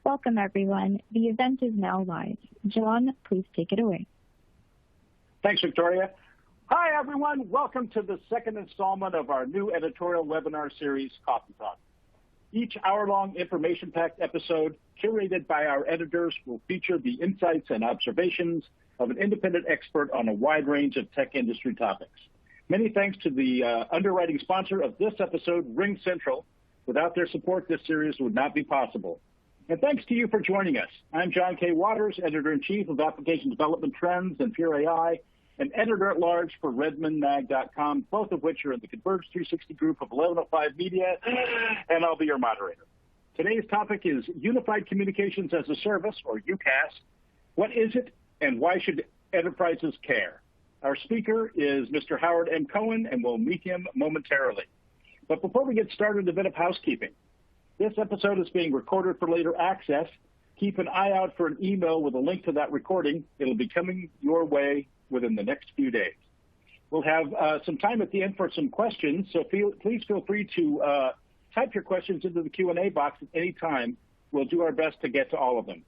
Welcome, everyone. The event is now live. John, please take it away. Thanks, Victoria. Hi, everyone. Welcome to the second installment of our new editorial webinar series, Coffee Talk. Each hour-long information-packed episode, curated by our editors, will feature the insights and observations of an independent expert on a wide range of tech industry topics. Many thanks to the underwriting sponsor of this episode, RingCentral. Without their support, this series would not be possible. And thanks to you for joining us. I'm John K. Waters, Editor-in-Chief of Application Development Trends and Pure AI, and Editor-at-Large for RedmondMag.com, both of which are in the Converge 360 group of 1105 Media, and I'll be your moderator. Today's topic is Unified Communications as a Service, or UCaaS. What is it, and why should enterprises care? Our speaker is Mr. Howard M. Cohen, and we'll meet him momentarily. But before we get started, a bit of housekeeping. This episode is being recorded for later access. Keep an eye out for an email with a link to that recording. It'll be coming your way within the next few days. We'll have some time at the end for some questions, so please feel free to type your questions into the Q&A box at any time. We'll do our best to get to all of them.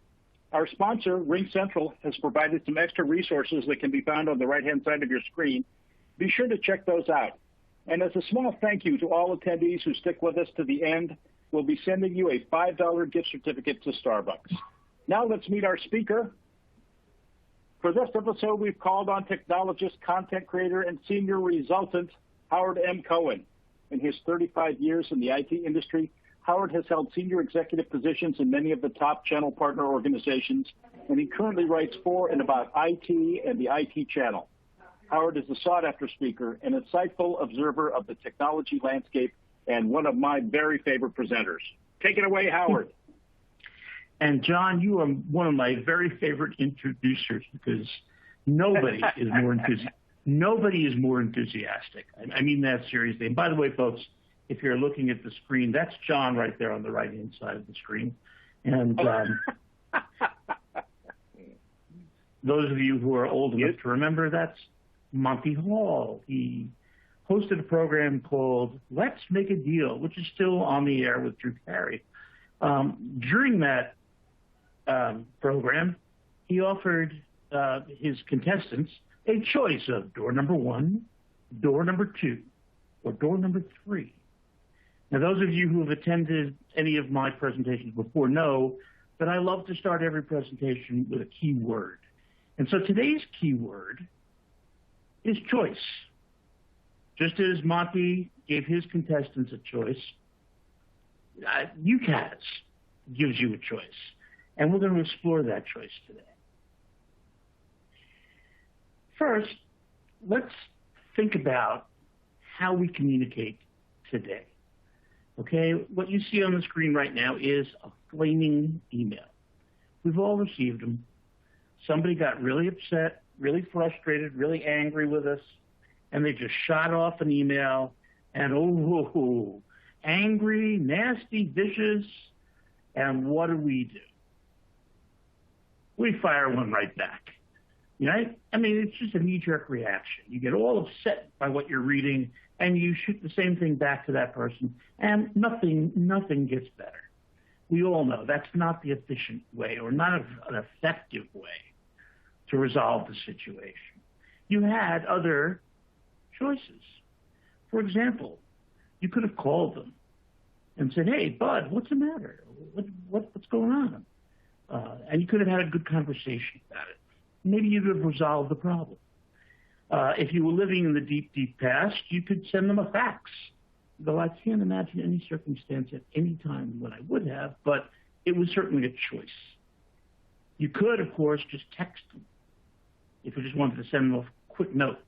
Our sponsor, RingCentral, has provided some extra resources that can be found on the right-hand side of your screen. Be sure to check those out. And as a small thank you to all attendees who stick with us to the end, we'll be sending you a $5 gift certificate to Starbucks. Now let's meet our speaker. For this episode, we've called on technologist, content creator, and senior resultant, Howard M. Cohen. In his 35 years in the IT industry, Howard has held senior executive positions in many of the top channel partner organizations, and he currently writes for and about IT and the IT channel. Howard is a sought-after speaker, an insightful observer of the technology landscape, and one of my very favorite presenters. Take it away, Howard. And John, you are one of my very favorite introducers because nobody is more enthusiastic. I mean that seriously. And by the way, folks, if you're looking at the screen, that's John right there on the right-hand side of the screen. And those of you who are old enough to remember, that's Monty Hall. He hosted a program called Let's Make a Deal, which is still on the air with Drew Carey. During that program, he offered his contestants a choice of door number 1, door number 2, or door number 3. Now, those of you who have attended any of my presentations before know that I love to start every presentation with a key word. And so today's key word is choice. Just as Monty gave his contestants a choice, UCaaS gives you a choice. And we're going to explore that choice today. First, let's think about how we communicate today. Okay, what you see on the screen right now is a flaming email. We've all received them. Somebody got really upset, really frustrated, really angry with us, and they just shot off an email, and angry, nasty, vicious, and what do? We fire one right back. Right? I mean, it's just a knee-jerk reaction. You get all upset by what you're reading, and you shoot the same thing back to that person, and nothing gets better. We all know that's not the efficient way, or not an effective way to resolve the situation. You had other choices. For example, you could have called them and said, "Hey, bud, what's the matter? What's going on?" And you could have had a good conversation about it. Maybe you could have resolved the problem. If you were living in the deep, deep past, you could send them a fax. Though I can't imagine any circumstance at any time when I would have, but it was certainly a choice. You could, of course, just text them if you just wanted to send them a quick note.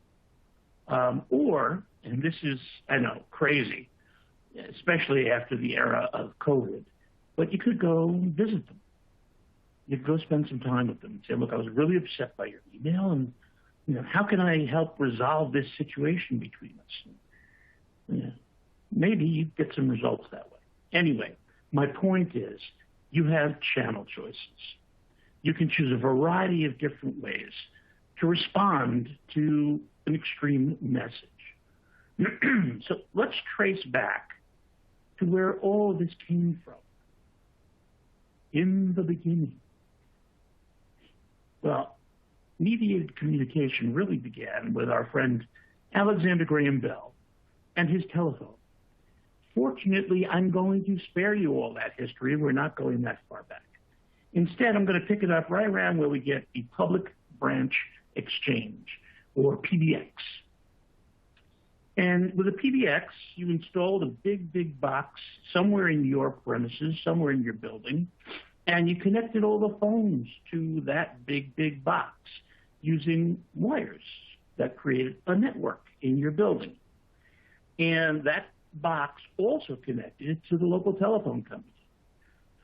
Or, and this is, I know, crazy, especially after the era of COVID, but you could go visit them. You could go spend some time with them and say, "Look, I was really upset by your email, and how can I help resolve this situation between us?" Maybe you get some results that way. Anyway, my point is you have channel choices. You can choose a variety of different ways to respond to an extreme message. So let's trace back to where all of this came from. in the beginning. Well, mediated communication really began with our friend Alexander Graham Bell and his telephone. Fortunately, I'm going to spare you all that history. We're not going that far back. Instead, I'm going to pick it up right around where we get the Public Branch Exchange, or PBX. And with a PBX, you installed a big box somewhere in your premises, somewhere in your building, and you connected all the phones to that big box using wires that created a network in your building. And that box also connected to the local telephone company,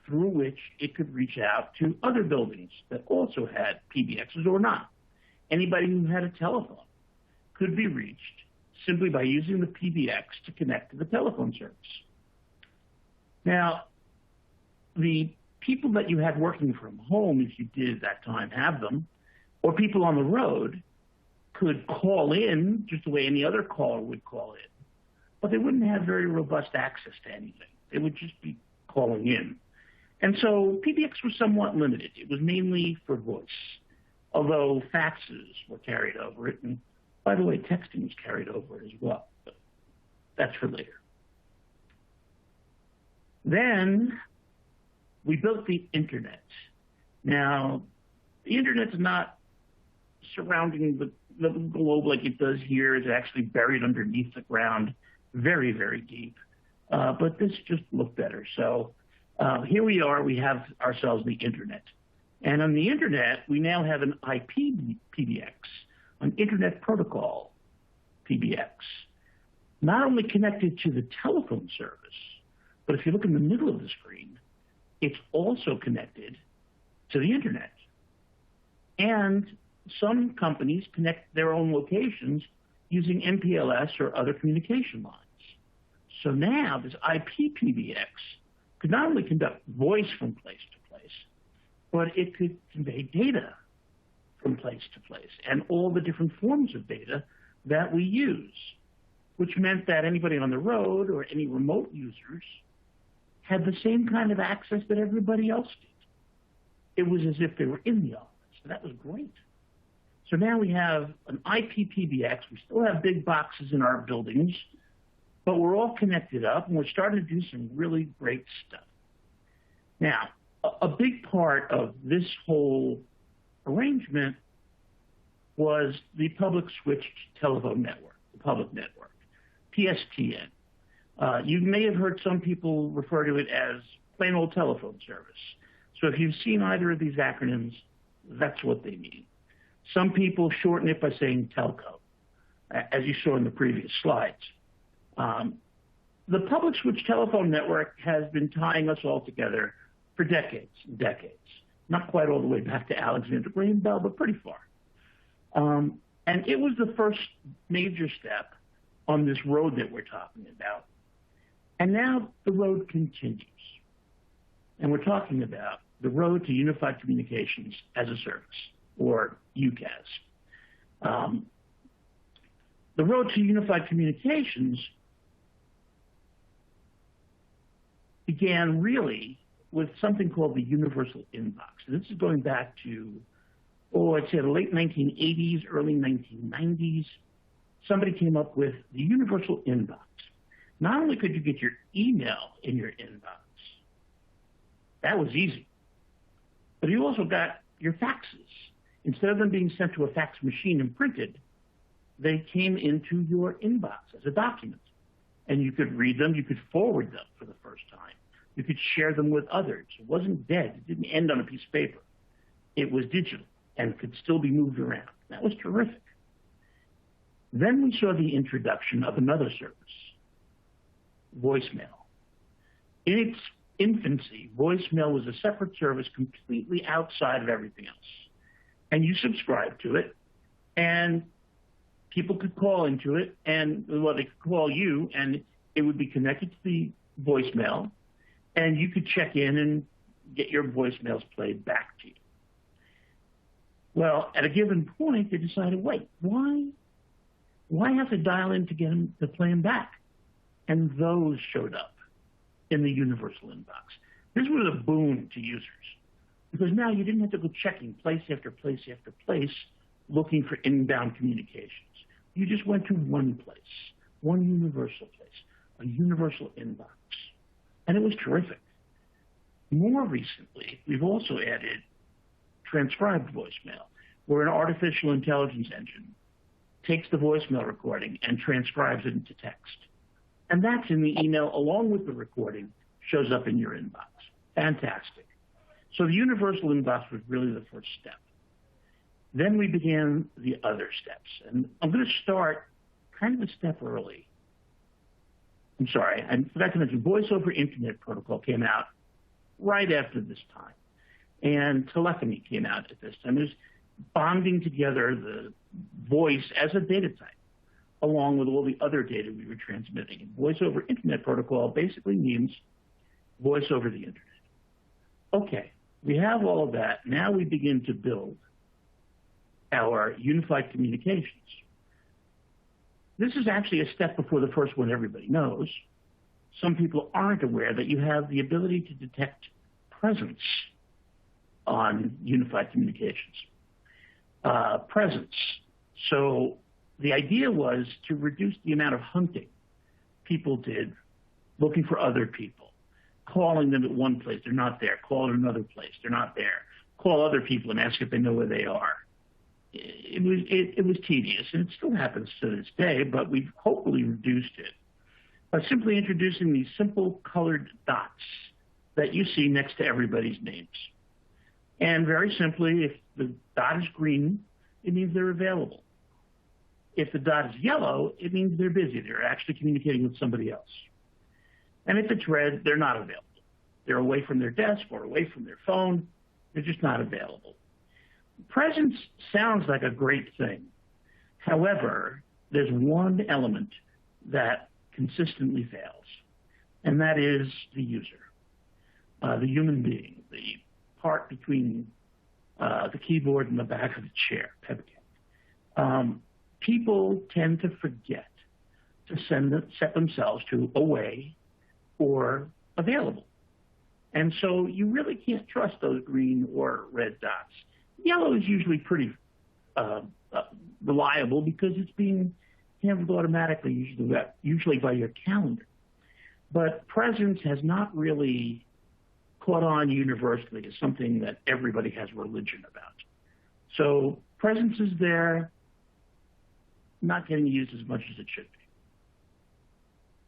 through which it could reach out to other buildings that also had PBXs or not. Anybody who had a telephone could be reached simply by using the PBX to connect to the telephone service. Now, the people that you had working from home, if you did at that time have them, or people on the road, could call in just the way any other caller would call in, but they wouldn't have very robust access to anything. They would just be calling in. And so PBX was somewhat limited. It was mainly for voice, although faxes were carried over it. And by the way, texting was carried over it as well, but that's for later. Then we built the internet. Now, the internet's not surrounding the globe like it does here. It's actually buried underneath the ground, very, very deep. But this just looked better. So here we are. We have ourselves the internet. And on the internet, we now have an IP PBX, an Internet Protocol PBX, not only connected to the telephone service, but if you look in the middle of the screen, it's also connected to the internet. And some companies connect their own locations using MPLS or other communication lines. So now this IP PBX could not only conduct voice from place to place, but it could convey data from place to place and all the different forms of data that we use, which meant that anybody on the road or any remote users had the same kind of access that everybody else did. It was as if they were in the office. So that was great. So now we have an IP PBX. We still have big boxes in our buildings, but we're all connected up, and we're starting to do some really great stuff. Now, a big part of this whole arrangement was the public switched telephone network, the public network, PSTN. You may have heard some people refer to it as plain old telephone service. So if you've seen either of these acronyms, that's what they mean. Some people shorten it by saying telco, as you saw in the previous slides. The public switch telephone network has been tying us all together for decades and decades. Not quite all the way back to Alexander Graham Bell, but pretty far. And it was the first major step on this road that we're talking about. And now the road continues. And we're talking about the road to unified communications as a service, or UCaaS. The road to unified communications began really with something called the universal inbox. And this is going back to, I'd say the late 1980s, early 1990s. Somebody came up with the universal inbox. Not only could you get your email in your inbox, that was easy, but you also got your faxes. Instead of them being sent to a fax machine and printed, they came into your inbox as a document. And you could read them, you could forward them for the first time. You could share them with others. It wasn't dead. It didn't end on a piece of paper. It was digital and could still be moved around. That was terrific. Then we saw the introduction of another service, voicemail. In its infancy, voicemail was a separate service completely outside of everything else. And you subscribed to it, and people could call into it, and they could call you, and it would be connected to the voicemail, and you could check in and get your voicemails played back to you. Well, at a given point, they decided, wait, why have to dial in to get them to play them back? And those showed up in the universal inbox. This was a boon to users because now you didn't have to go checking place after place after place looking for inbound communications. You just went to one place, one universal place, a universal inbox. And it was terrific. More recently, we've also added transcribed voicemail, where an artificial intelligence engine takes the voicemail recording and transcribes it into text. And that's in the email along with the recording, shows up in your inbox. Fantastic. So the universal inbox was really the first step. Then we began the other steps. And I'm going to start kind of a step early. I'm sorry, I forgot to mention, Voice over Internet Protocol came out right after this time. And telephony came out at this time. It was bonding together the voice as a data type, along with all the other data we were transmitting. And Voice over Internet Protocol basically means voice over the Internet. Okay, we have all of that. Now we begin to build our unified communications. This is actually a step before the first one everybody knows. Some people aren't aware that you have the ability to detect presence on unified communications. Presence. So the idea was to reduce the amount of hunting people did looking for other people, calling them at one place, they're not there, call at another place, they're not there, call other people and ask if they know where they are. It was tedious, and it still happens to this day, but we've hopefully reduced it by simply introducing these simple colored dots that you see next to everybody's names. And very simply, if the dot is green, it means they're available. If the dot is yellow, it means they're busy. They're actually communicating with somebody else. And if it's red, they're not available. They're away from their desk or away from their phone. They're just not available. Presence sounds like a great thing. However, there's one element that consistently fails, and that is the user, the human being, the part between the keyboard and the back of the chair, pebcam. People tend to forget to set themselves to away or available. And so you really can't trust those green or red dots. Yellow is usually pretty reliable because it's being handled automatically, usually by your calendar. But presence has not really caught on universally as something that everybody has religion about. So presence is there, not getting used as much as it should be.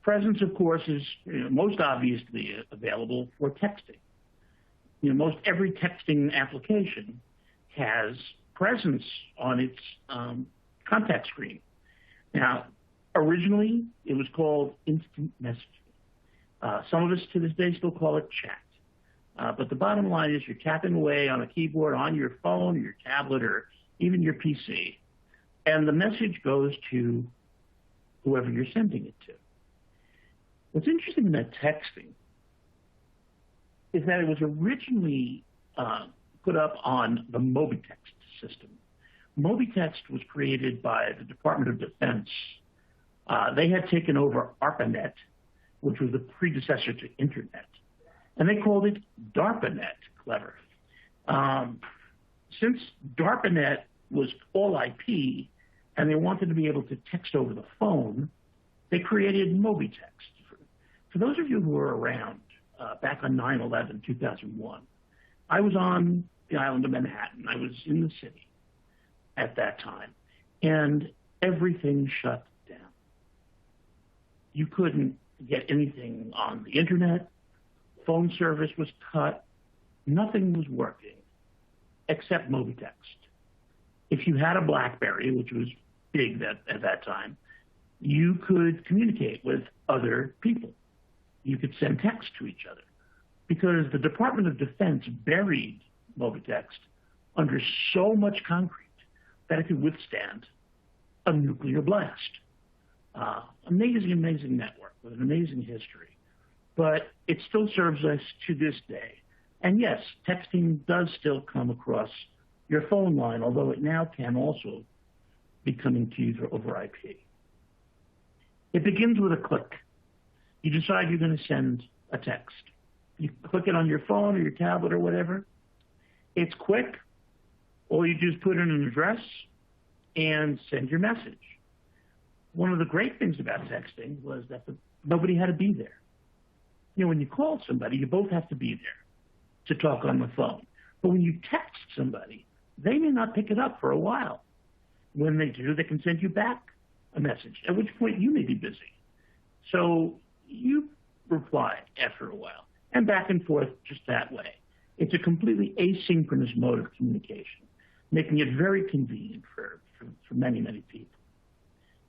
Presence, of course, is most obviously available for texting. Most every texting application has presence on its contact screen. Now, originally, it was called instant messaging. Some of us to this day still call it chat. But the bottom line is you're tapping away on a keyboard, on your phone, or your tablet, or even your PC, and the message goes to whoever you're sending it to. What's interesting about texting is that it was originally put up on the Mobitext system. Mobitext was created by the Department of Defense. They had taken over ARPANET, which was the predecessor to Internet, and they called it DARPANET. Clever. Since DARPANET was all IP and they wanted to be able to text over the phone, they created Mobitext. For those of you who were around back on 9/11, 2001, I was on the island of Manhattan. I was in the city at that time, and everything shut down. You couldn't get anything on the internet. Phone service was cut. Nothing was working except Mobitext. If you had a BlackBerry, which was big at that time, you could communicate with other people. You could send text to each other because the Department of Defense buried Mobitext under so much concrete that it could withstand a nuclear blast. Amazing network with an amazing history. But it still serves us to this day. And yes, texting does still come across your phone line, although it now can also be coming to you over IP. It begins with a click. You decide you're going to send a text. You click it on your phone or your tablet or whatever. It's quick. All you do is put in an address and send your message. One of the great things about texting was that nobody had to be there. You know, when you call somebody, you both have to be there to talk on the phone. But when you text somebody, they may not pick it up for a while. When they do, they can send you back a message, at which point you may be busy. So you reply after a while, and back and forth just that way. It's a completely asynchronous mode of communication, making it very convenient for many, many people.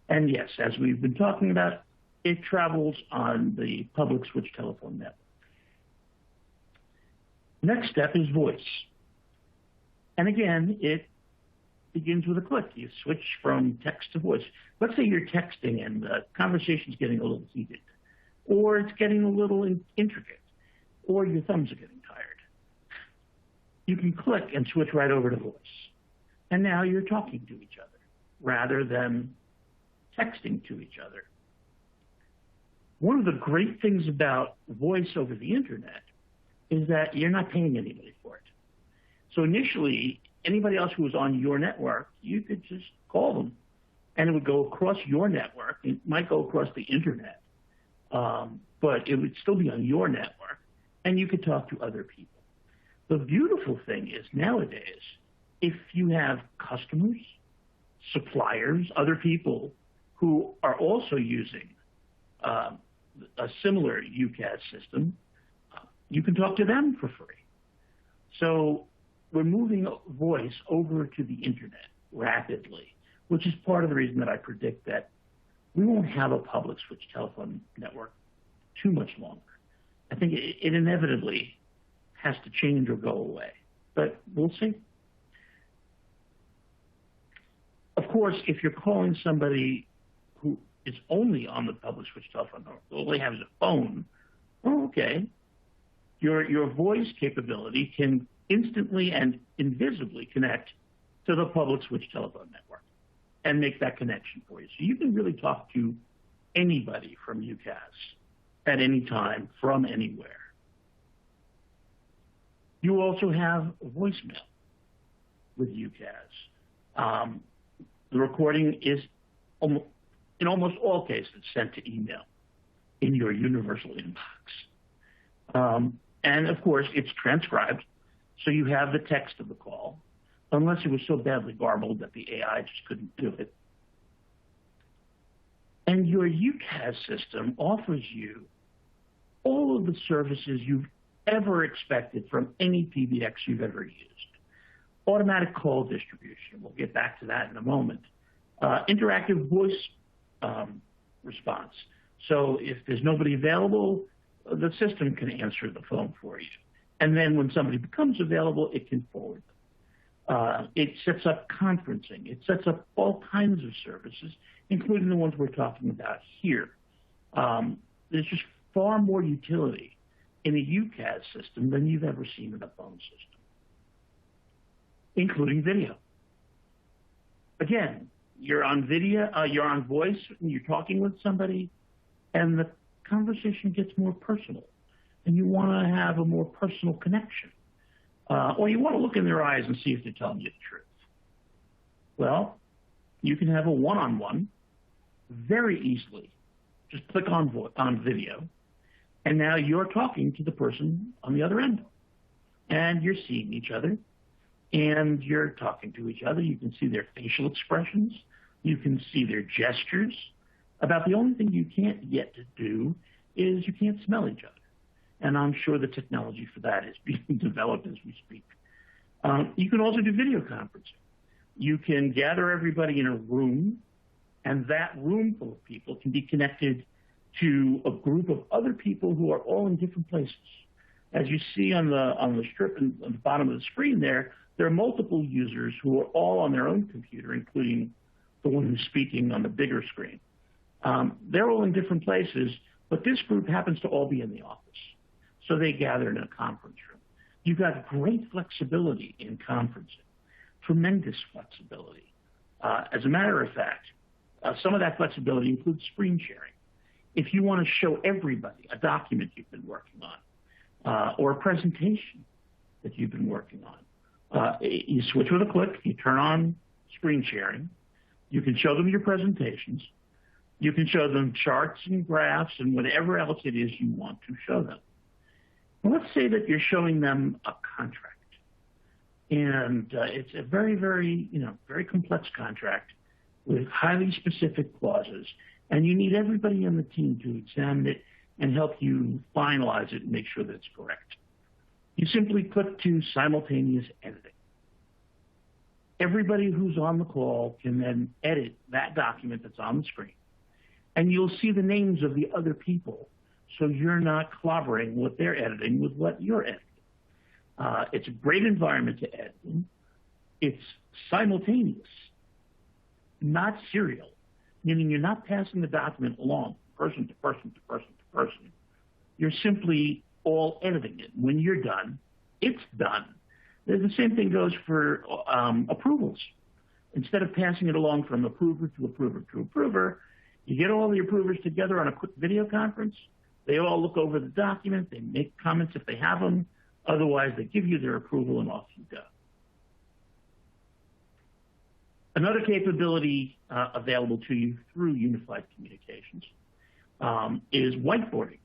And yes, as we've been talking about, it travels on the public switch telephone network. Next step is voice. And again, it begins with a click. You switch from text to voice. Let's say you're texting and the conversation's getting a little heated, or it's getting a little intricate, or your thumbs are getting tired. You can click and switch right over to voice. And now you're talking to each other rather than texting to each other. One of the great things about voice over the internet is that you're not paying anybody for it. So initially, anybody else who was on your network, you could just call them and it would go across your network. It might go across the internet, but it would still be on your network and you could talk to other people. The beautiful thing is nowadays, if you have customers, suppliers, other people who are also using a similar UCaaS system, you can talk to them for free. So we're moving voice over to the internet rapidly, which is part of the reason that I predict that we won't have a public switch telephone network too much longer. I think it inevitably has to change or go away, but we'll see. Of course, if you're calling somebody who is only on the public switch telephone network, all they have is a phone, oh, okay. Your voice capability can instantly and invisibly connect to the public switch telephone network and make that connection for you. So you can really talk to anybody from UCaaS at any time from anywhere. You also have voicemail with UCaaS. The recording is, in almost all cases, sent to email in your universal inbox. And of course, it's transcribed, so you have the text of the call, unless it was so badly garbled that the AI just couldn't do it. And your UCaaS system offers you all of the services you've ever expected from any PBX you've ever used. Automatic call distribution, we'll get back to that in a moment. Interactive voice response. So if there's nobody available, the system can answer the phone for you. And then when somebody becomes available, it can forward them. It sets up conferencing. It sets up all kinds of services, including the ones we're talking about here. There's just far more utility in a UCaaS system than you've ever seen in a phone system, including video. Again, you're on video, you're on voice, and you're talking with somebody, and the conversation gets more personal, and you want to have a more personal connection, or you want to look in their eyes and see if they're telling you the truth. Well, you can have a one-on-one very easily. Just click on video, and now you're talking to the person on the other end, and you're seeing each other, and you're talking to each other. You can see their facial expressions. You can see their gestures. About the only thing you can't yet do is you can't smell each other. And I'm sure the technology for that is being developed as we speak. You can also do video conferencing. You can gather everybody in a room, and that room full of people can be connected to a group of other people who are all in different places. As you see on the strip on the bottom of the screen there are multiple users who are all on their own computer, including the one who's speaking on the bigger screen. They're all in different places, but this group happens to all be in the office. So they gather in a conference room. You've got great flexibility in conferencing, tremendous flexibility. As a matter of fact, some of that flexibility includes screen sharing. If you want to show everybody a document you've been working on, or a presentation that you've been working on. You switch with a click, you turn on screen sharing, you can show them your presentations, you can show them charts and graphs and whatever else it is you want to show them. Well, let's say that you're showing them a contract, and it's a very, very, very complex contract with highly specific clauses, and you need everybody on the team to examine it and help you finalize it and make sure that it's correct. You simply click to simultaneous editing. Everybody who's on the call can then edit that document that's on the screen, and you'll see the names of the other people, so you're not clobbering what they're editing with what you're editing. It's a great environment to edit in. It's simultaneous, not serial, meaning you're not passing the document along person to person to person to person. You're simply all editing it. When you're done, it's done. The same thing goes for approvals. Instead of passing it along from approver to approver to approver, you get all the approvers together on a quick video conference. They all look over the document. They make comments if they have them. Otherwise, they give you their approval and off you go. Another capability available to you through unified communications is whiteboarding.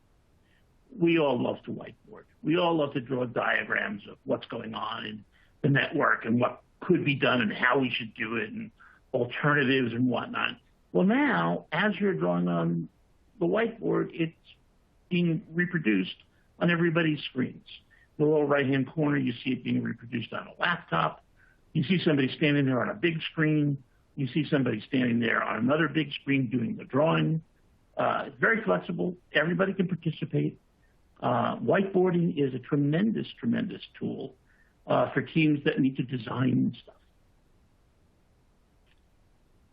We all love to whiteboard. We all love to draw diagrams of what's going on in the network and what could be done and how we should do it and alternatives and whatnot. Well, now, as you're drawing on the whiteboard, it's being reproduced on everybody's screens. In the lower right-hand corner, you see it being reproduced on a laptop. You see somebody standing there on a big screen. You see somebody standing there on another big screen doing the drawing. It's very flexible. Everybody can participate. Whiteboarding is a tremendous, tremendous tool for teams that need to design stuff.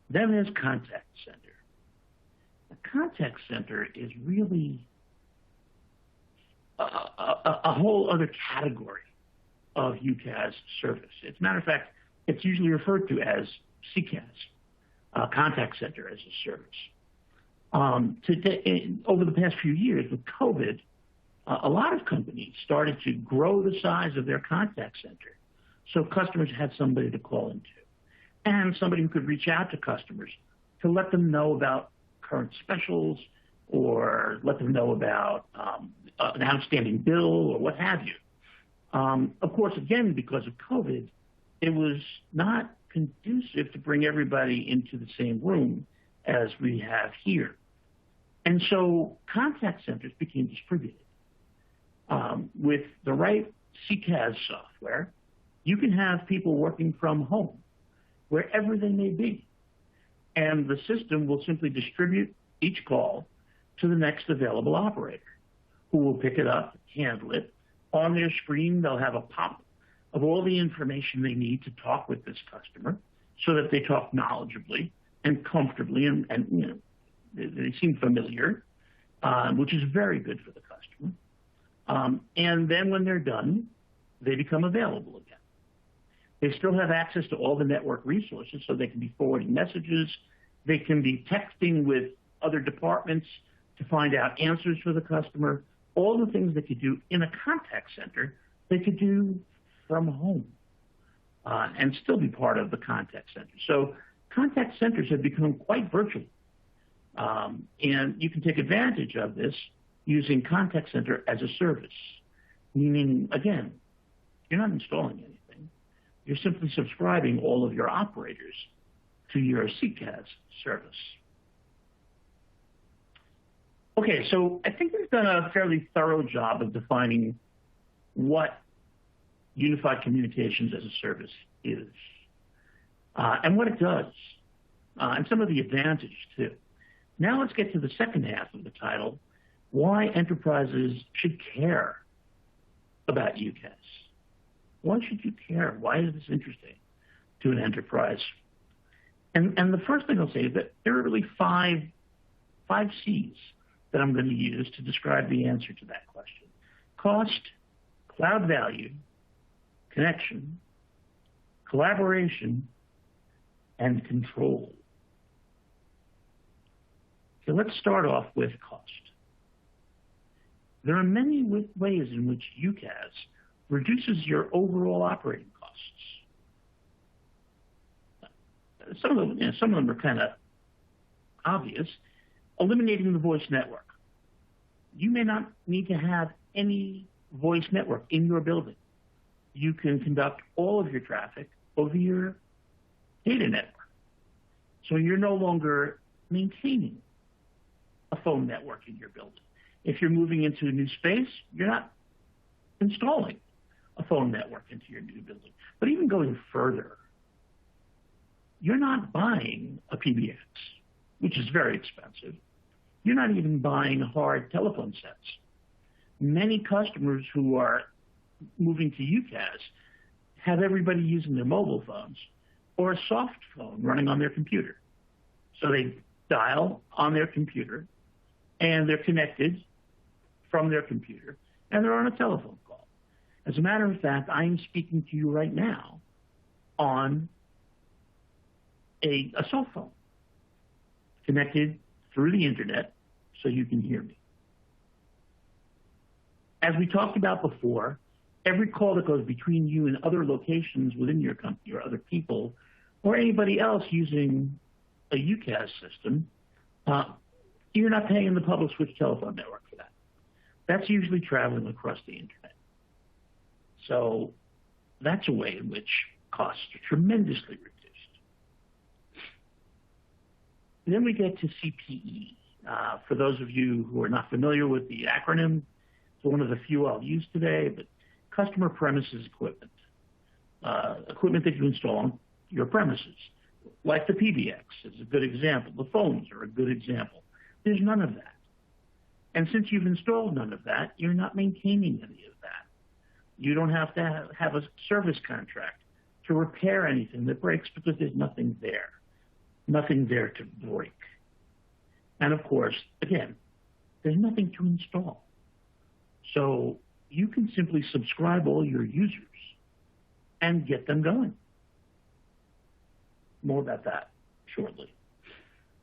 Then there's contact center. The contact center is really a whole other category of UCaaS service. As a matter of fact, it's usually referred to as CCaaS, contact center as a service. Today, over the past few years with COVID, a lot of companies started to grow the size of their contact center, so customers had somebody to call into and somebody who could reach out to customers to let them know about current specials or let them know about an outstanding bill or what have you. Of course, again, because of COVID, it was not conducive to bring everybody into the same room as we have here. And so contact centers became distributed. With the right CCaaS software, you can have people working from home, wherever they may be. And the system will simply distribute each call to the next available operator, who will pick it up, handle it. On their screen, they'll have a pop of all the information they need to talk with this customer so that they talk knowledgeably and comfortably and they seem familiar, which is very good for the customer. And then when they're done, they become available again. They still have access to all the network resources, so they can be forwarding messages. They can be texting with other departments to find out answers for the customer. All the things they could do in a contact center, they could do from home and still be part of the contact center. So contact centers have become quite virtual. And you can take advantage of this using contact center as a service, meaning, again, you're not installing anything. You're simply subscribing all of your operators to your CCaaS service. Okay, so I think we've done a fairly thorough job of defining what unified communications as a service is and what it does, and some of the advantages too. Now let's get to the second half of the title, why enterprises should care about UCaaS. Why should you care? Why is this interesting to an enterprise? And the first thing I'll say is that there are really five C's that I'm going to use to describe the answer to that question. Cost, cloud value, connection, collaboration, and control. So let's start off with cost. There are many ways in which UCaaS reduces your overall operating costs. Some of them are kind of obvious. Eliminating the voice network. You may not need to have any voice network in your building. You can conduct all of your traffic over your data network. So you're no longer maintaining a phone network in your building. If you're moving into a new space, you're not installing a phone network into your new building. But even going further, you're not buying a PBX, which is very expensive. You're not even buying hard telephone sets. Many customers who are moving to UCaaS have everybody using their mobile phones or a soft phone running on their computer. So they dial on their computer, and they're connected from their computer, and they're on a telephone call. As a matter of fact, I am speaking to you right now on a cell phone, connected through the internet so you can hear me. As we talked about before, every call that goes between you and other locations within your company or other people or anybody else using a UCaaS system, you're not paying the public switch telephone network for that. That's usually traveling across the internet. So that's a way in which costs are tremendously reduced. And then we get to CPE. For those of you who are not familiar with the acronym, it's one of the few I'll use today, but customer premises equipment. Equipment that you install on your premises, like the PBX is a good example. The phones are a good example. There's none of that. And since you've installed none of that, you're not maintaining any of that. You don't have to have a service contract to repair anything that breaks because there's nothing there. Nothing there to break. And of course, again, there's nothing to install. So you can simply subscribe all your users and get them going. More about that shortly.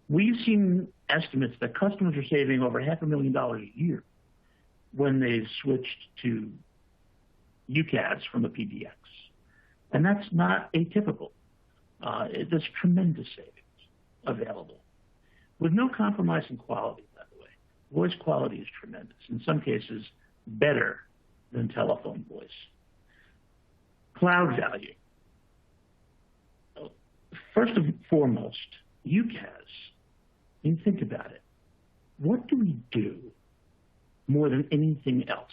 We've seen estimates that customers are saving over $500,000 a year when they've switched to UCaaS from a PBX. And that's not atypical. There's tremendous savings available with no compromise in quality, by the way. Voice quality is tremendous, in some cases better than telephone voice. Cloud value. First and foremost, UCaaS, when you think about it, what do we do more than anything else?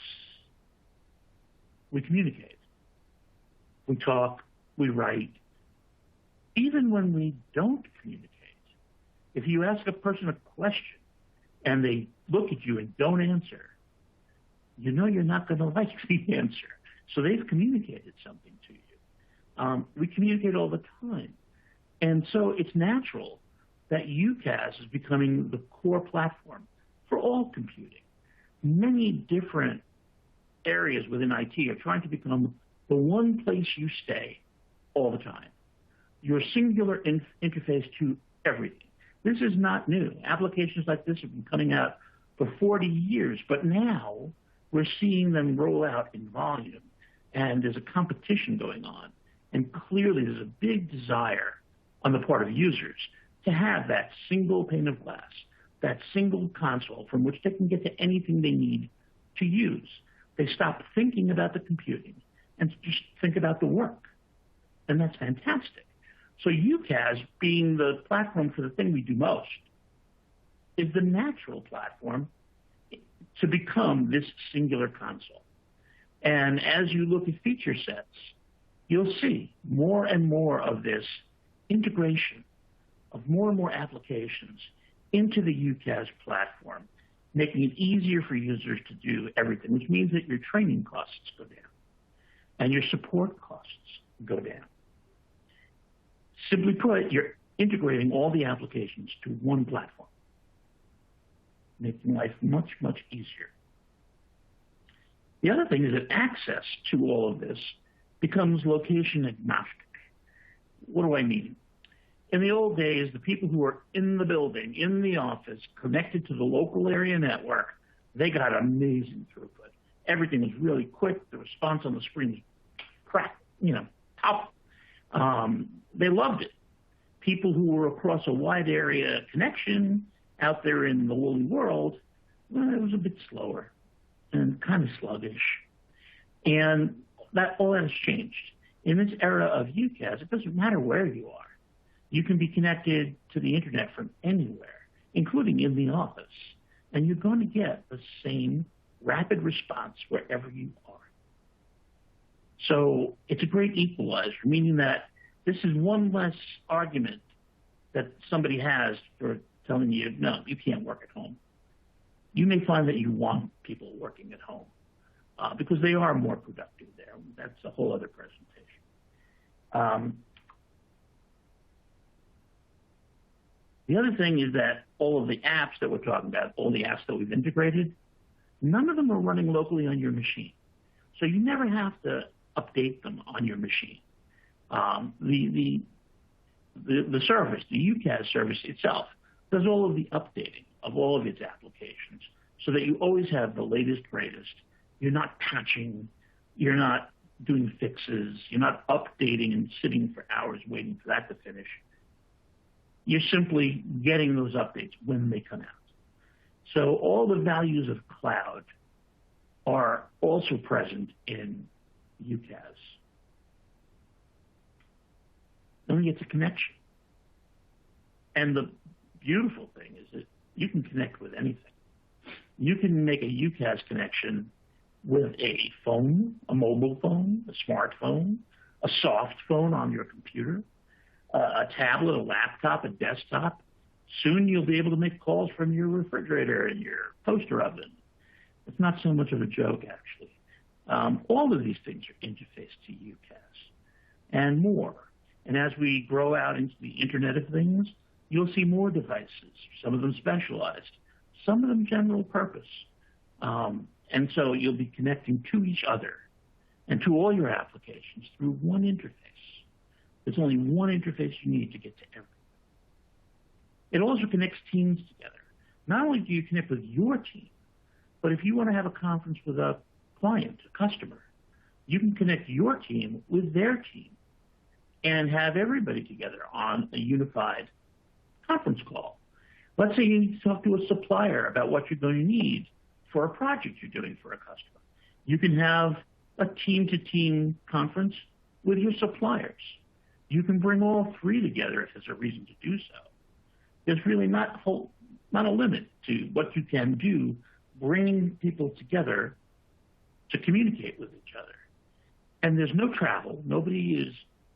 We communicate. We talk, we write. Even when we don't communicate, if you ask a person a question and they look at you and don't answer, you know you're not going to like the answer. So they've communicated something to you. We communicate all the time. And so it's natural that UCaaS is becoming the core platform for all computing. Many different areas within IT are trying to become the one place you stay all the time. Your singular interface to everything. This is not new. Applications like this have been coming out for 40 years, but now we're seeing them roll out in volume, and there's a competition going on. And clearly there's a big desire on the part of users to have that single pane of glass, that single console from which they can get to anything they need to use. They stop thinking about the computing and just think about the work. And that's fantastic. So UCaaS, being the platform for the thing we do most, is the natural platform to become this singular console. And as you look at feature sets, you'll see more and more of this integration of more and more applications into the UCaaS platform, making it easier for users to do everything, which means that your training costs go down and your support costs go down. Simply put, you're integrating all the applications to one platform, making life much, much easier. The other thing is that access to all of this becomes location agnostic. What do I mean? In the old days, the people who were in the building, in the office, connected to the local area network, They got amazing throughput. Everything was really quick. The response on the screen was top. They loved it. People who were across a wide area connection out there in the woolly world, well, it was a bit slower and kind of sluggish. And all that has changed. In this era of UCaaS, it doesn't matter where you are. You can be connected to the internet from anywhere, including in the office, and you're going to get the same rapid response wherever you are. So it's a great equalizer, meaning that this is one less argument that somebody has for telling you, no, you can't work at home. You may find that you want people working at home because they are more productive there. That's a whole other presentation. The other thing is that all of the apps that we're talking about, all the apps that we've integrated, none of them are running locally on your machine. So you never have to update them on your machine. The service, the UCaaS service itself, does all of the updating of all of its applications so that you always have the latest, greatest. You're not patching. You're not doing fixes. You're not updating and sitting for hours waiting for that to finish. You're simply getting those updates when they come out. So all the values of cloud are also present in UCaaS. Then it's a connection. And the beautiful thing is that you can connect with anything. You can make a UCaaS connection with a phone, a mobile phone, a smartphone, a soft phone on your computer, a tablet, a laptop, a desktop. Soon you'll be able to make calls from your refrigerator and your toaster oven. It's not so much of a joke, actually. All of these things are interfaced to UCaaS and more. And as we grow out into the Internet of Things, you'll see more devices, some of them specialized, some of them general purpose. And so you'll be connecting to each other and to all your applications through one interface. There's only one interface you need to get to everything. It also connects teams together. Not only do you connect with your team, but if you want to have a conference with a client, a customer, you can connect your team with their team and have everybody together on a unified conference call. Let's say you need to talk to a supplier about what you're going to need for a project you're doing for a customer. You can have a team-to-team conference with your suppliers. You can bring all three together if there's a reason to do so. There's really not a limit to what you can do bringing people together to communicate with each other. And there's no travel. Nobody is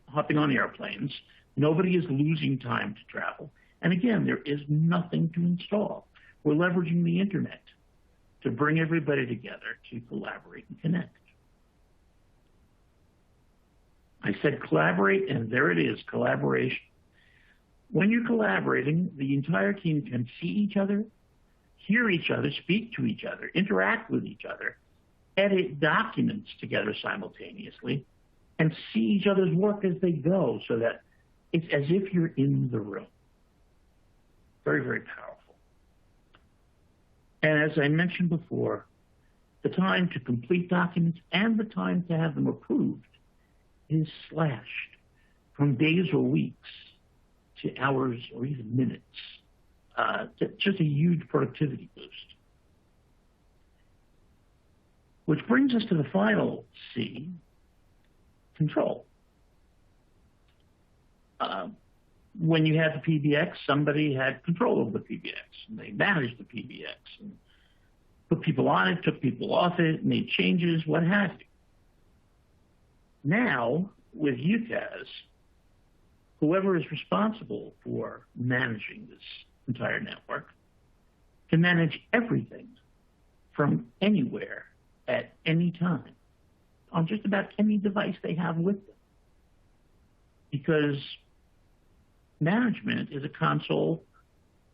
hopping on airplanes. Nobody is losing time to travel. And again, there is nothing to install. We're leveraging the internet to bring everybody together to collaborate and connect. I said collaborate, and there it is, collaboration. When you're collaborating, the entire team can see each other, hear each other, speak to each other, interact with each other, edit documents together simultaneously, and see each other's work as they go so that it's as if you're in the room. Very, very powerful. And as I mentioned before, the time to complete documents and the time to have them approved is slashed from days or weeks to hours or even minutes. Just a huge productivity boost. Which brings us to the final C, control. When you had the PBX, somebody had control over the PBX, and they managed the PBX, and put people on it, took people off it, made changes, what have you. Now, with UCaaS, whoever is responsible for managing this entire network can manage everything from anywhere at any time on just about any device they have with them. Because management is a console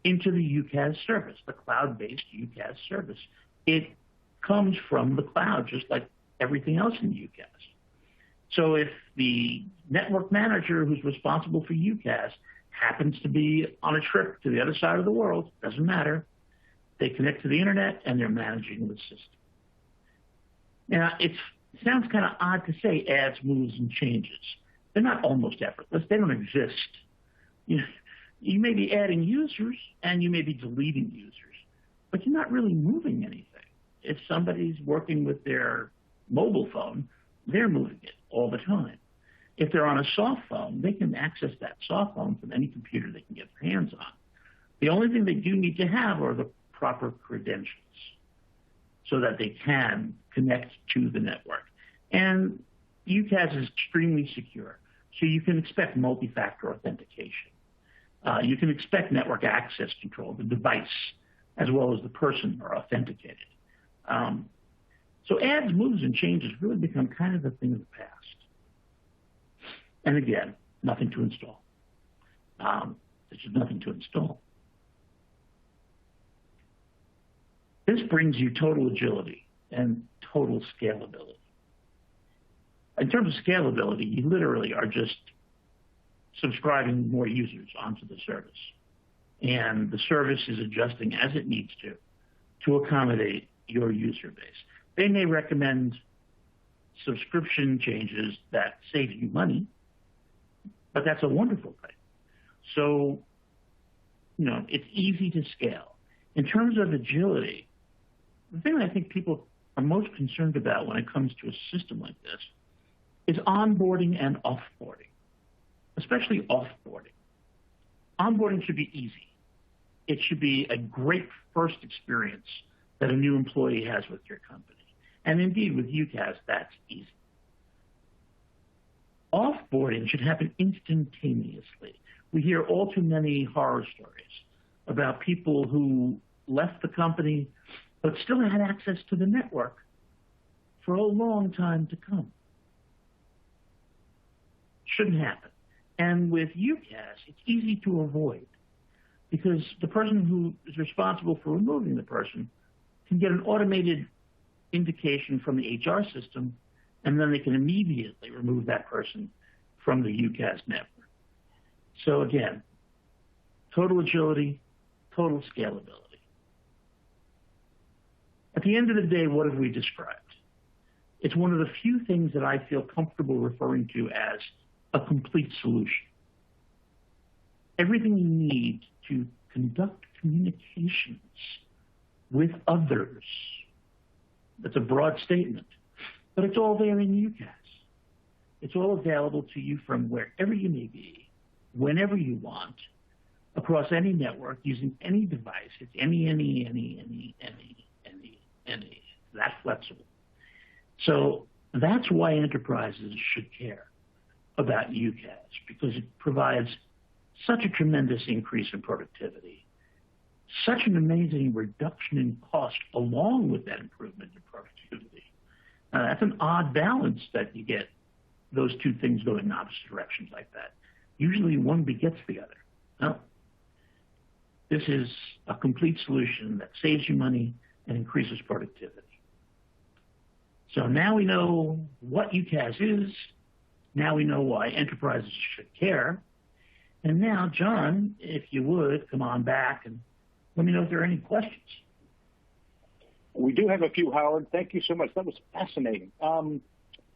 into the UCaaS service, the cloud-based UCaaS service. It comes from the cloud, just like everything else in UCaaS. So if the network manager who's responsible for UCaaS happens to be on a trip to the other side of the world, doesn't matter, They connect to the internet and they're managing the system. Now, it sounds kind of odd to say adds, moves, and changes. They're not almost effortless. They don't exist. You may be adding users and you may be deleting users, but you're not really moving anything. If somebody's working with their mobile phone, they're moving it all the time. If they're on a soft phone, they can access that soft phone from any computer they can get their hands on. The only thing they do need to have are the proper credentials so that they can connect to the network. And UCaaS is extremely secure, so you can expect multi-factor authentication. You can expect network access control. The device as well as the person are authenticated. So adds, moves, and changes really become kind of a thing of the past. And again, nothing to install. There's just nothing to install. This brings you total agility and total scalability. In terms of scalability, you literally are just subscribing more users onto the service. And the service is adjusting as it needs to accommodate your user base. They may recommend subscription changes that save you money, but that's a wonderful thing. So, it's easy to scale. In terms of agility, the thing I think people are most concerned about when it comes to a system like this is onboarding and offboarding, especially offboarding. Onboarding should be easy. It should be a great first experience that a new employee has with your company. And indeed, with UCaaS, that's easy. Offboarding should happen instantaneously. We hear all too many horror stories about people who left the company but still had access to the network for a long time to come. Shouldn't happen. And with UCaaS, it's easy to avoid because the person who is responsible for removing the person can get an automated indication from the HR system, and then they can immediately remove that person from the UCaaS network. So again, total agility, total scalability. At the end of the day, what have we described? It's one of the few things that I feel comfortable referring to as a complete solution. Everything you need to conduct communications with others. That's a broad statement, but it's all there in UCaaS. It's all available to you from wherever you may be, whenever you want, across any network, using any device. It's any. That flexible. So that's why enterprises should care about UCaaS, because it provides such a tremendous increase in productivity, such an amazing reduction in cost along with that improvement in productivity. That's an odd balance that you get those two things going in opposite directions like that. Usually one begets the other. No. This is a complete solution that saves you money and increases productivity. So now we know what UCaaS is. Now we know why enterprises should care. And now, John, if you would, come on back and let me know if there are any questions. We do have a few, Howard. Thank you so much. That was fascinating. I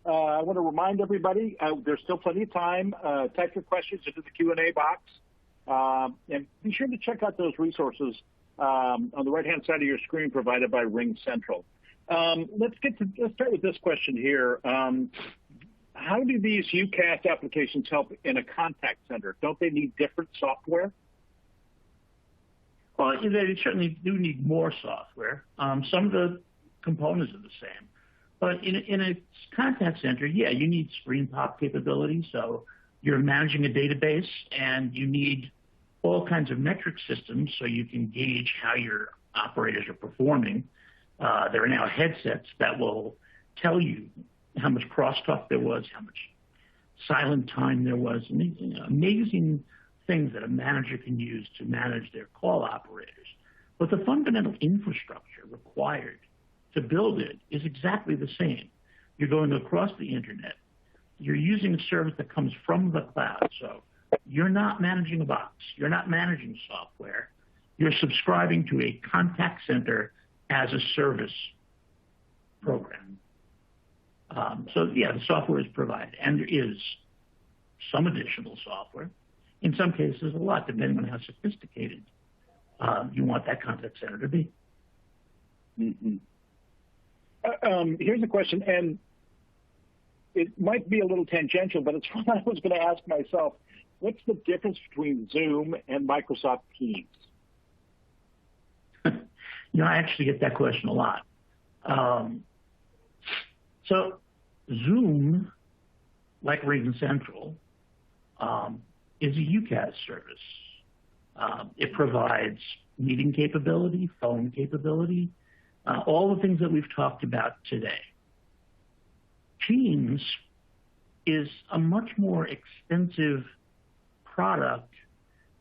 want to remind everybody, there's still plenty of time. Type your questions into the Q&A box. And be sure to check out those resources on the right-hand side of your screen provided by Ring Central. Let's start with this question here. How do these UCaaS applications help in a contact center? Don't they need different software? Well, they certainly do need more software. Some of the components are the same. But in a contact center, yeah, you need screen pop capability. So you're managing a database, and you need all kinds of metric systems so you can gauge how your operators are performing. There are now headsets that will tell you how much crosstalk there was, how much silent time there was. Amazing things that a manager can use to manage their call operators. But the fundamental infrastructure required to build it is exactly the same. You're going across the internet. You're using a service that comes from the cloud. So you're not managing a box. You're not managing software. You're subscribing to a contact center as a service program. The software is provided, and there is some additional software. In some cases, a lot, depending on how sophisticated you want that contact center to be. Mm-hmm. Here's a question, and it might be a little tangential, but it's one I was going to ask myself. What's the difference between Zoom and Microsoft Teams? I actually get that question a lot. So Zoom, like RingCentral, is a UCaaS service. It provides meeting capability, phone capability, all the things that we've talked about today. Teams is a much more extensive product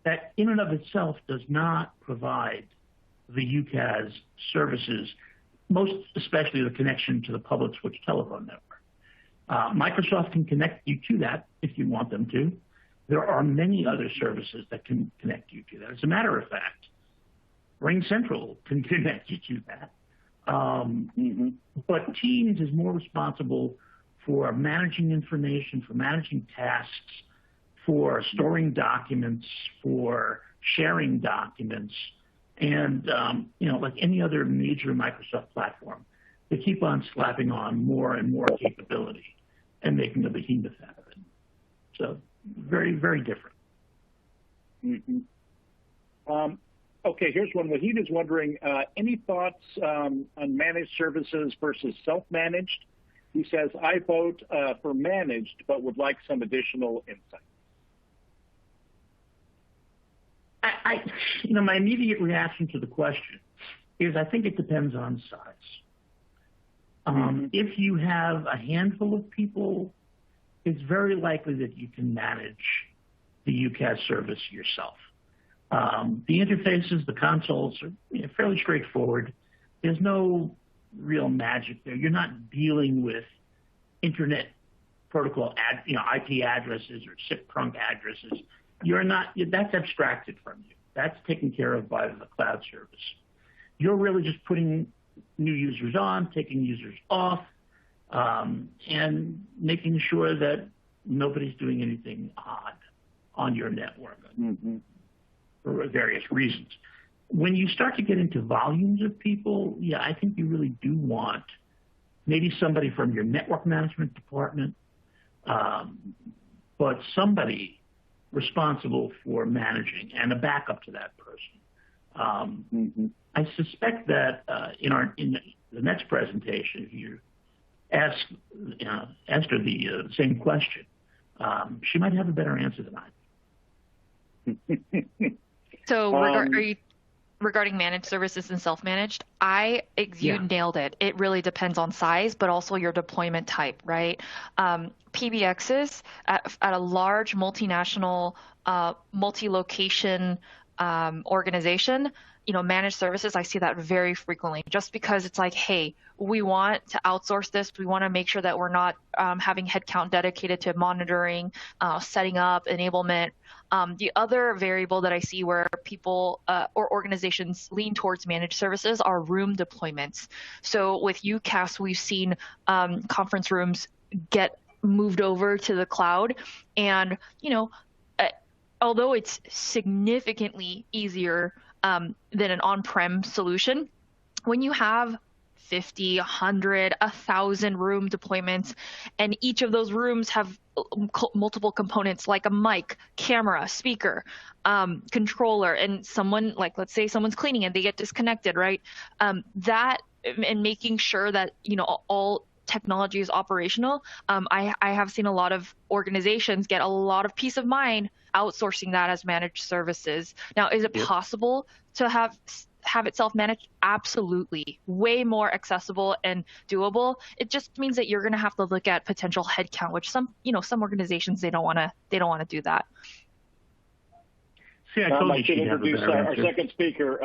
that in and of itself does not provide the UCaaS services, most especially the connection to the public switch telephone network. Microsoft can connect you to that if you want them to. There are many other services that can connect you to that. As a matter of fact, RingCentral can connect you to that. But Teams is more responsible for managing information, for managing tasks, for storing documents, for sharing documents, and like any other major Microsoft platform, they keep on slapping on more and more capability and making a behemoth out of it. So very, very different. Okay, here's one. Wahid is wondering, any thoughts on managed services versus self-managed? He says, I vote for managed, but would like some additional insight. My immediate reaction to the question is I think it depends on size. If you have a handful of people, it's very likely that you can manage the UCaaS service yourself. The interfaces, the consoles are fairly straightforward. There's no real magic there. You're not dealing with internet protocol, IP addresses or SIP trunk addresses. That's abstracted from you. That's taken care of by the cloud service. You're really just putting new users on, taking users off, and making sure that nobody's doing anything odd on your network for various reasons. When you start to get into volumes of people, I think you really do want maybe somebody from your network management department, but somebody responsible for managing and a backup to that person. I suspect that in the next presentation, if you ask her the same question, she might have a better answer than I. So regarding managed services and self-managed, you nailed it. It really depends on size, but also your deployment type, right? PBXs at a large multinational, multi-location organization, managed services, I see that very frequently just because it's like, hey, we want to outsource this. We want to make sure that we're not having headcount dedicated to monitoring, setting up, enablement. The other variable that I see where people or organizations lean towards managed services are room deployments. So with UCaaS, we've seen conference rooms get moved over to the cloud. And, although it's significantly easier than an on-prem solution, when you have 50, 100, 1,000 room deployments, and each of those rooms have multiple components like a mic, camera, speaker, controller, and someone, like let's say someone's cleaning and they get disconnected, right? That and making sure that all technology is operational. I have seen a lot of organizations get a lot of peace of mind outsourcing that as managed services. Now, is it possible to have it self-managed? Absolutely. Way more accessible and doable. It just means that you're going to have to look at potential headcount, which some organizations, they don't want to do that. See, I told you she'd have a introduce better our answer. second speaker.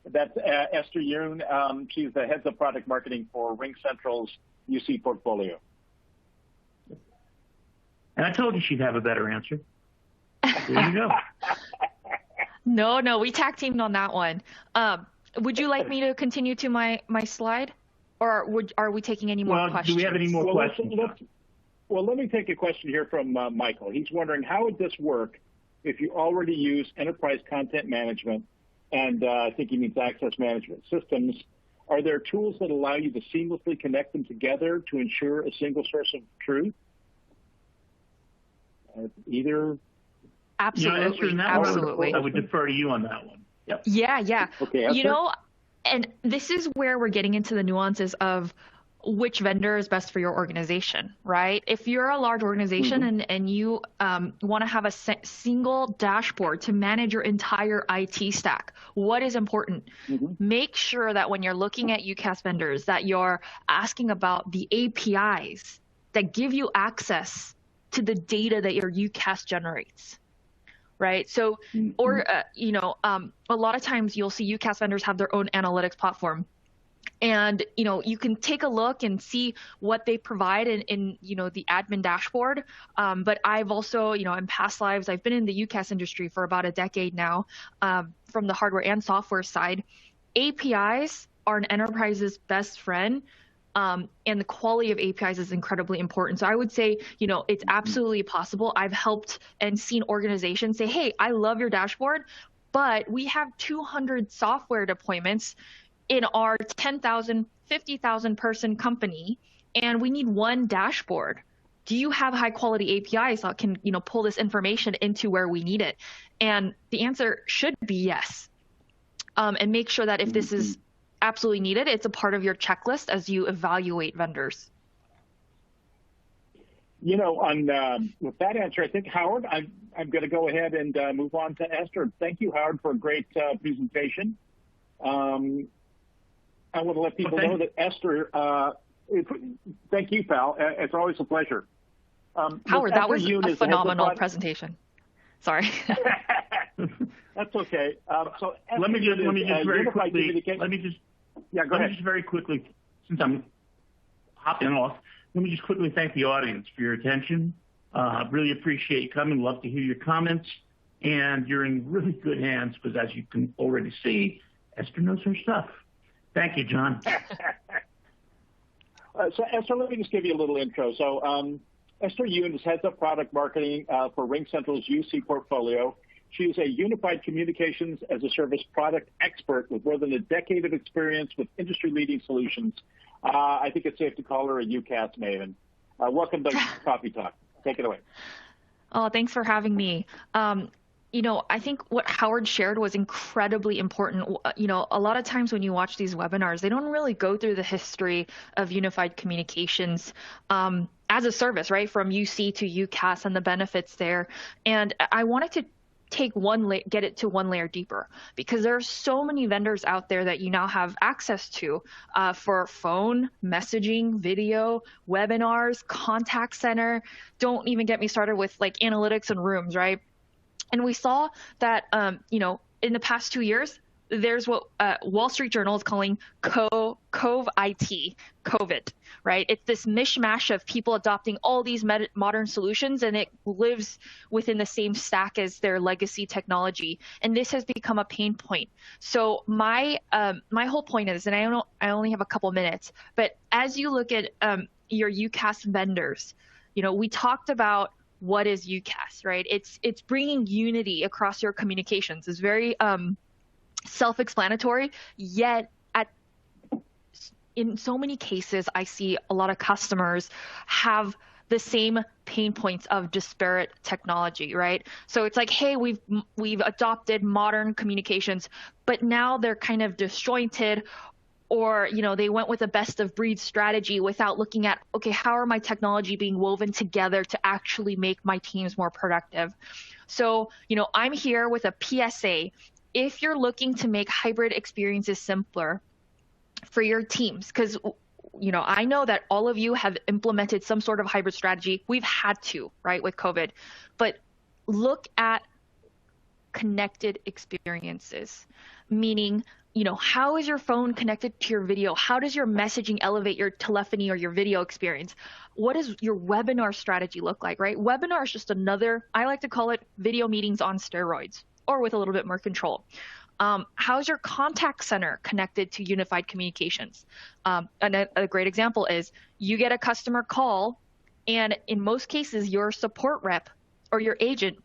That's Esther Yoon. She's the heads of product marketing for RingCentral's UC portfolio. And I told you she'd have a better answer. There you go. No, we tag teamed on that one. Would you like me to continue to my slide, or are we taking any more questions? Do we have any more questions? Let me take a question here from Michael. He's wondering, how would this work if you already use enterprise content management, and I think he means access management systems? Are there tools that allow you to seamlessly connect them together to ensure a single source of truth? Either. Absolutely. Absolutely. I would defer to you on that one. Yep. Yeah. Okay. And this is where we're getting into the nuances of which vendor is best for your organization, right? If you're a large organization and you want to have a single dashboard to manage your entire IT stack, what is important? Make sure that when you're looking at UCaaS vendors, that you're asking about the APIs that give you access to the data that your UCaaS generates. Right. So, or, a lot of times you'll see UCaaS vendors have their own analytics platform. And, you can take a look and see what they provide in the admin dashboard. But I've also, in past lives, I've been in the UCaaS industry for about a decade now, from the hardware and software side. APIs are an enterprise's best friend. And the quality of APIs is incredibly important. So I would say, it's absolutely possible. I've helped and seen organizations say, hey, I love your dashboard, but we have 200 software deployments in our 10,000, 50,000 person company, and we need one dashboard. Do you have high quality APIs that can, pull this information into where we need it? And the answer should be yes. And make sure that if this is absolutely needed, it's a part of your checklist as you evaluate vendors. With that answer, I think, Howard, I'm going to go ahead and move on to Esther. Thank you, Howard, for a great presentation. I want to let people know that Esther, thank you, pal. It's always a pleasure. Howard, that was a phenomenal presentation. Sorry. That's okay. So let me just very quickly. Go ahead. Just very quickly, since I'm hopping off, let me just quickly thank the audience for your attention. Really appreciate you coming. Love to hear your comments. And you're in really good hands because, as you can already see, Esther knows her stuff. Thank you, John. So, Esther, let me just give you a little intro. So, Esther Yoon heads up product marketing for RingCentral's UC portfolio. She is a unified communications as a service product expert with more than a decade of experience with industry-leading solutions. I think it's safe to call her a UCaaS maven. Welcome to Coffee Talk. Take it away. Oh, thanks for having me. I think what Howard shared was incredibly important. A lot of times when you watch these webinars, they don't really go through the history of unified communications as a service, right? From UC to UCaaS and the benefits there. And I wanted to get it to one layer deeper, because there are so many vendors out there that you now have access to for phone, messaging, video, webinars, contact center. Don't even get me started with like analytics and rooms, right? And we saw that, in the past 2 years, there's what Wall Street Journal is calling COVID, right? It's this mishmash of people adopting all these modern solutions, and it lives within the same stack as their legacy technology. And this has become a pain point. So my whole point is, and I only have a couple minutes, but as you look at your UCaaS vendors, we talked about what is UCaaS, right? It's bringing unity across your communications. It's very self-explanatory, yet in so many cases, I see a lot of customers have the same pain points of disparate technology, right? So it's like, hey, we've adopted modern communications, but now they're kind of disjointed, or they went with a best of breed strategy without looking at, okay, how are my technology being woven together to actually make my teams more productive? So I'm here with a PSA. If you're looking to make hybrid experiences simpler for your teams, because I know that all of you have implemented some sort of hybrid strategy. We've had to, right, with COVID. But look at connected experiences, meaning, how is your phone connected to your video? How does your messaging elevate your telephony or your video experience? What does your webinar strategy look like, right? Webinar is just another, I like to call it video meetings on steroids, or with a little bit more control. How's your contact center connected to unified communications? And a great example is you get a customer call, and in most cases, your support rep or your agent,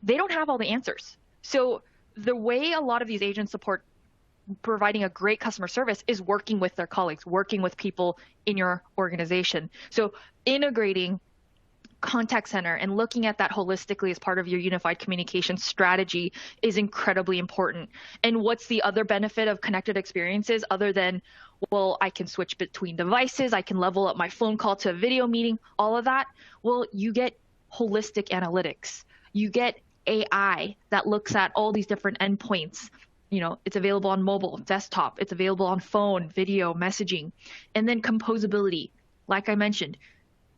they don't have all the answers. So the way a lot of these agents support providing a great customer service is working with their colleagues, working with people in your organization. So integrating contact center and looking at that holistically as part of your unified communication strategy is incredibly important. And what's the other benefit of connected experiences other than, well, I can switch between devices, I can level up my phone call to a video meeting, all of that? Well, you get holistic analytics. You get AI that looks at all these different endpoints. It's available on mobile, desktop, it's available on phone, video, messaging, and then composability. Like I mentioned,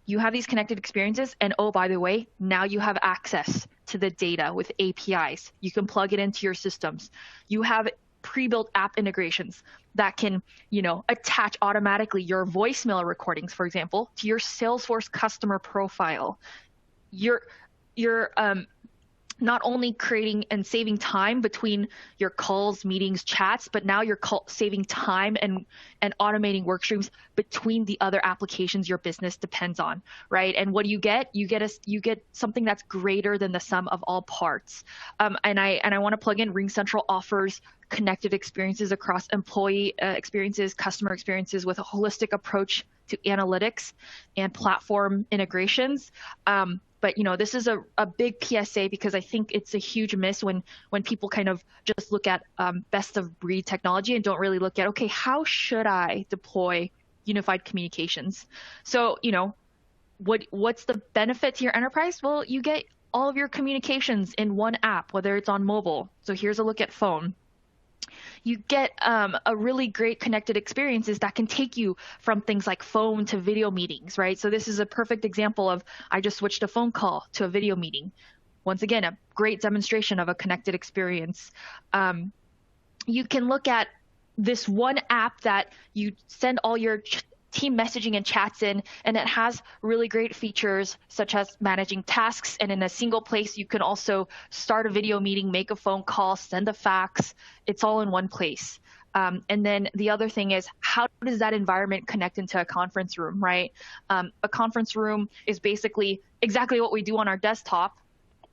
you have these connected experiences, and oh, by the way, now you have access to the data with APIs. You can plug it into your systems. You have pre-built app integrations that can, attach automatically your voicemail recordings, for example, to your Salesforce customer profile. You're not only creating and saving time between your calls, meetings, chats, but now you're saving time and automating work streams between the other applications your business depends on, right? And what do you get? You get something that's greater than the sum of all parts. And I want to plug in RingCentral offers connected experiences across employee experiences, customer experiences with a holistic approach to analytics and platform integrations. But this is a big PSA because I think it's a huge miss when people kind of just look at best of breed technology and don't really look at, okay, how should I deploy unified communications? So, what's the benefit to your enterprise? Well, you get all of your communications in one app, whether it's on mobile. So here's a look at phone. You get a really great connected experiences that can take you from things like phone to video meetings, right? So this is a perfect example of I just switched a phone call to a video meeting. Once again, a great demonstration of a connected experience. You can look at this one app that you send all your team messaging and chats in, and it has really great features such as managing tasks. And in a single place, you can also start a video meeting, make a phone call, send a fax. It's all in one place. And then the other thing is, how does that environment connect into a conference room, right? A conference room is basically exactly what we do on our desktop,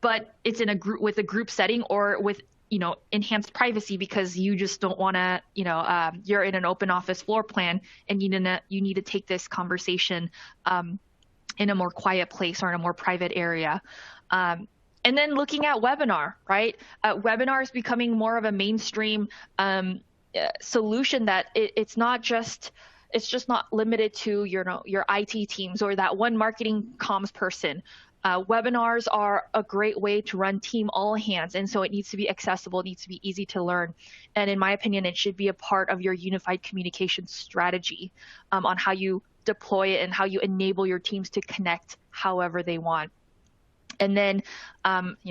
but it's in a group with a group setting or with enhanced privacy because you just don't want to, you're in an open office floor plan and you need to take this conversation in a more quiet place or in a more private area. And then looking at webinar, right? Webinar is becoming more of a mainstream solution that it's just not limited to your IT teams or that one marketing comms person. Webinars are a great way to run team all hands, and so it needs to be accessible, it needs to be easy to learn. And in my opinion, it should be a part of your unified communication strategy on how you deploy it and how you enable your teams to connect however they want. And then,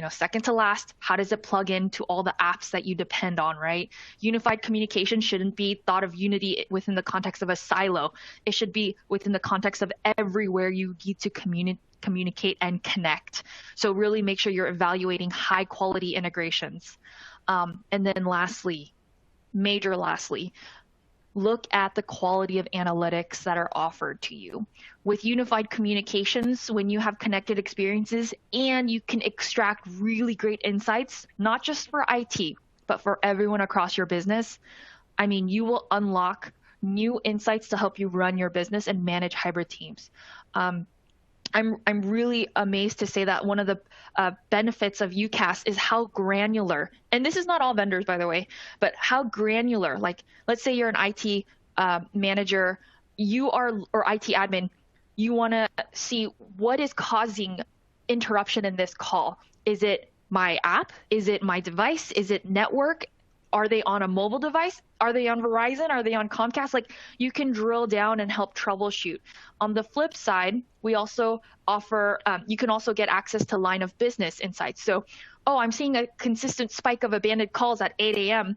second to last, how does it plug into all the apps that you depend on, right? Unified communication shouldn't be thought of unity within the context of a silo. It should be within the context of everywhere you need to communicate and connect. So really make sure you're evaluating high quality integrations. And then lastly, look at the quality of analytics that are offered to you. With unified communications, when you have connected experiences and you can extract really great insights, not just for IT, but for everyone across your business, you will unlock new insights to help you run your business and manage hybrid teams. I'm really amazed to say that one of the benefits of UCaaS is how granular, and this is not all vendors, by the way, but how granular, like let's say you're an IT manager, or IT admin, you want to see what is causing interruption in this call. Is it my app? Is it my device? Is it network? Are they on a mobile device? Are they on Verizon? Are they on Comcast? Like, you can drill down and help troubleshoot. On the flip side, we also offer, you can also get access to line of business insights. So, I'm seeing a consistent spike of abandoned calls at 8 a.m.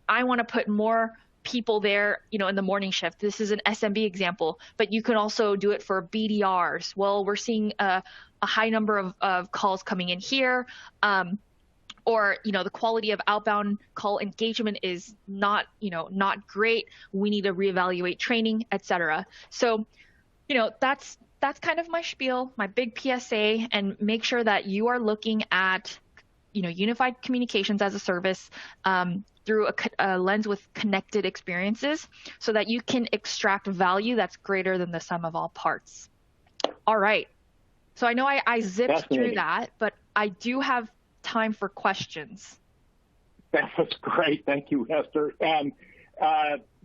I want to put more people there, in the morning shift. This is an SMB example, but you can also do it for BDRs. Well, we're seeing a high number of calls coming in here. or, the quality of outbound call engagement is not great. We need to reevaluate training, etc. So, that's kind of my spiel, my big PSA, and make sure that you are looking at, unified communications as a service through a lens with connected experiences so that you can extract value that's greater than the sum of all parts. All right. So I know I zipped through that, but I do have time for questions. That was great. Thank you, Esther. And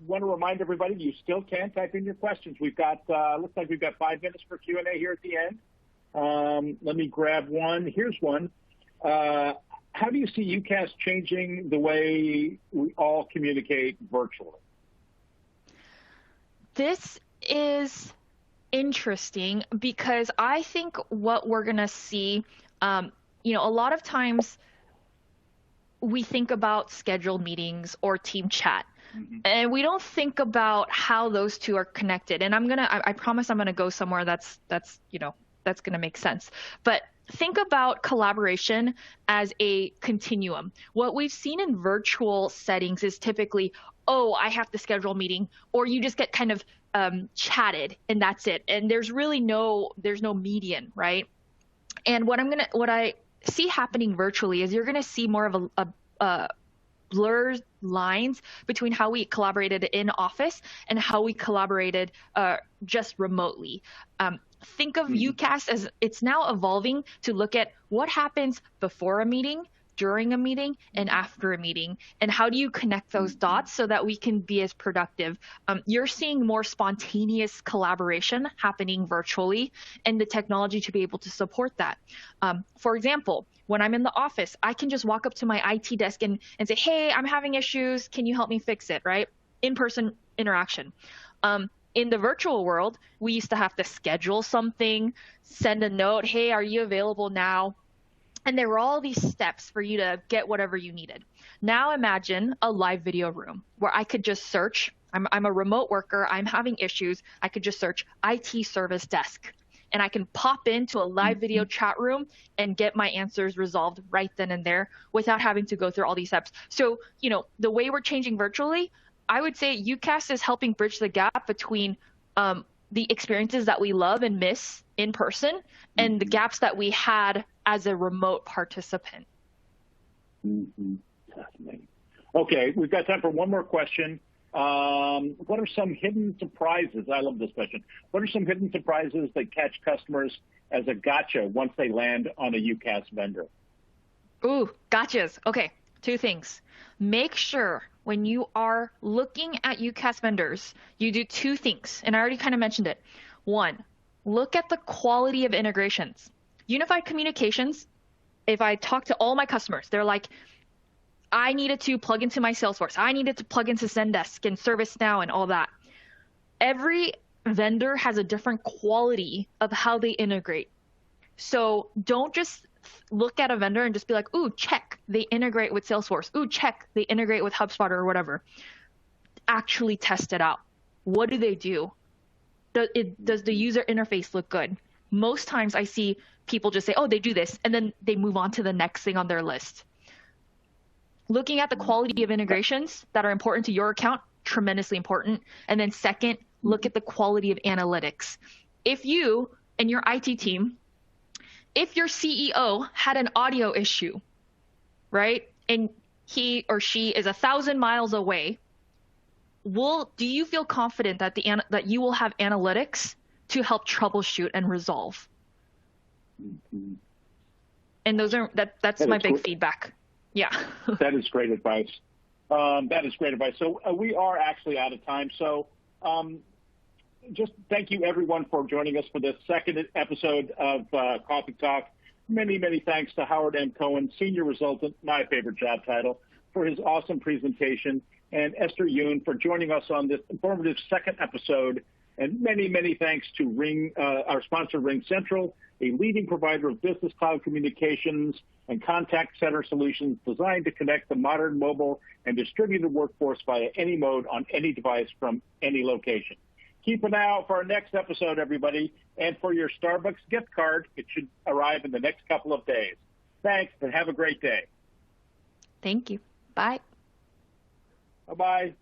want to remind everybody, you still can type in your questions. We've got, looks like we've got 5 minutes for Q&A here at the end. Let me grab one. Here's one. How do you see UCaaS changing the way we all communicate virtually? This is interesting because I think what we're going to see, a lot of times we think about scheduled meetings or team chat. Mm-hmm. And we don't think about how those two are connected. And I promise I'm going to go somewhere that's going to make sense. But think about collaboration as a continuum. What we've seen in virtual settings is typically, I have to schedule a meeting, or you just get kind of chatted and that's it. And there's no median, right? And what I see happening virtually is you're going to see more of a blurred lines between how we collaborated in office and how we collaborated just remotely. Think of UCaaS as it's now evolving to look at what happens before a meeting, during a meeting, and after a meeting, and how do you connect those dots so that we can be as productive. You're seeing more spontaneous collaboration happening virtually and the technology to be able to support that. For example, when I'm in the office, I can just walk up to my IT desk and say, hey, I'm having issues. Can you help me fix it, right? In-person interaction. In the virtual world, we used to have to schedule something, send a note, hey, are you available now? And there were all these steps for you to get whatever you needed. Now imagine a live video room where I could just search. I'm a remote worker. I'm having issues. I could just search IT service desk. And I can pop into a live video chat room and get my answers resolved right then and there without having to go through all these steps. So, the way we're changing virtually, I would say UCaaS is helping bridge the gap between the experiences that we love and miss in person and the gaps that we had as a remote participant. Mm-hmm. Fascinating. Okay, we've got time for one more question. What are some hidden surprises? I love this question. What are some hidden surprises that catch customers as a gotcha once they land on a UCaaS vendor? Ooh, gotchas. Okay, 2 things. Make sure when you are looking at UCaaS vendors, you do 2 things. And I already kind of mentioned it. 1, look at the quality of integrations. Unified communications, if I talk to all my customers, they're like, I needed to plug into my Salesforce. I needed to plug into Zendesk and ServiceNow and all that. Every vendor has a different quality of how they integrate. So don't just look at a vendor and just be like, ooh, check, they integrate with Salesforce. Ooh, check, they integrate with HubSpot or whatever. Actually test it out. What do they do? Does the user interface look good? Most times I see people just say, oh, they do this, and then they move on to the next thing on their list. Looking at the quality of integrations that are important to your account, tremendously important. And then second, look at the quality of analytics. If you and your IT team, if your CEO had an audio issue, right, and he or she is 1,000 miles away, do you feel confident that that you will have analytics to help troubleshoot and resolve? Mm-hmm. And that's my big feedback. Yeah. That is great advice. So we are actually out of time. So just thank you, everyone, for joining us for this second episode of Coffee Talk. Many, many thanks to Howard M. Cohen, Senior Resultant, my favorite job title, for his awesome presentation, and Esther Yoon for joining us on this informative second episode. And many, many thanks to our sponsor, RingCentral, a leading provider of business cloud communications and contact center solutions designed to connect the modern mobile and distributed workforce via any mode on any device from any location. Keep an eye out for our next episode, everybody, and for your Starbucks gift card. It should arrive in the next couple of days. Thanks, and have a great day. Thank you. Bye. Bye-bye.